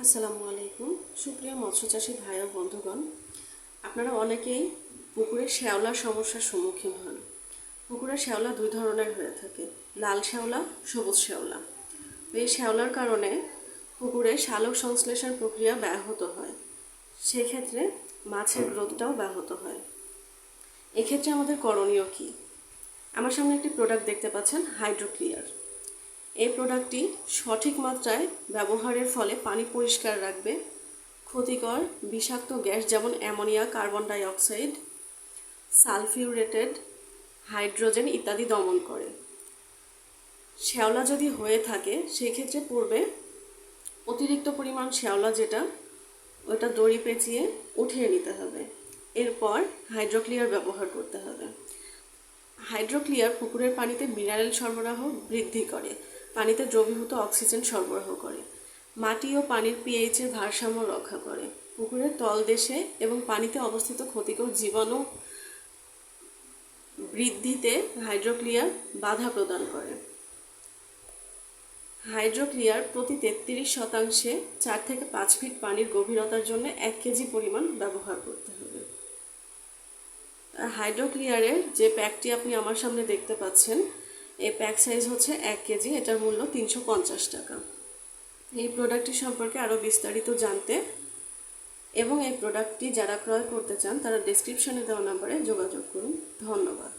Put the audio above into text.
আসসালামু আলাইকুম। সুপ্রিয় মৎস্যচাষী ভাই ও বন্ধুগণ, আপনারা অনেকেই পুকুরে শ্যাওলার সমস্যার সম্মুখীন হন। পুকুরে শ্যাওলা দুই ধরনের হয়ে থাকে, লাল শ্যাওলা, সবুজ শ্যাওলা। এই শ্যাওলার কারণে পুকুরে সালোক সংশ্লেষণ প্রক্রিয়া ব্যাহত হয়, সেক্ষেত্রে মাছের গ্রোথটাও ব্যাহত হয়। এক্ষেত্রে আমাদের করণীয় কী? আমার সামনে একটি প্রোডাক্ট দেখতে পাচ্ছেন, হাইড্রোক্লিয়ার। এই প্রোডাক্টটি সঠিক মাত্রায় ব্যবহারের ফলে পানি পরিষ্কার রাখবে, ক্ষতিকর বিষাক্ত গ্যাস যেমন ammonia, carbon die oxide, সালফিউরেটেড hydrogen ইত্যাদি দমন করে। শ্যাওলা যদি হয়ে থাকে সেক্ষেত্রে পূর্বে অতিরিক্ত পরিমাণ শ্যাওলা ওটা দড়ি পেঁচিয়ে উঠিয়ে নিতে হবে। এরপর হাইড্রোক্লিয়ার ব্যবহার করতে হবে। হাইড্রোক্লিয়ার পুকুরের পানিতে মিনারেল সরবরাহ বৃদ্ধি করে, পানিতে দ্রবীভূত অক্সিজেন সরবরাহ করে, মাটি ও পানির পিএইচের ভারসাম্য রক্ষা করে, পুকুরের তলদেশে এবং পানিতে অবস্থিত ক্ষতিকর জীবাণু বৃদ্ধিতে হাইড্রোক্লিয়ার বাধা প্রদান করে। হাইড্রোক্লিয়ার প্রতি 33% 4 থেকে 5 ফিট পানির গভীরতার জন্য 1 কেজি পরিমাণ ব্যবহার করতে হবে। হাইড্রোক্লিয়ারের যে প্যাকটি আপনি আমার সামনে দেখতে পাচ্ছেন, এই প্যাক সাইজ হচ্ছে 1 কেজি, এটার মূল্য 350 টাকা। এই প্রোডাক্টটি সম্পর্কে আরও বিস্তারিত জানতে এবং এই প্রোডাক্টটি যারা ক্রয় করতে চান তারা ডেসক্রিপশনে দেওয়া নাম্বারে যোগাযোগ করুন। ধন্যবাদ।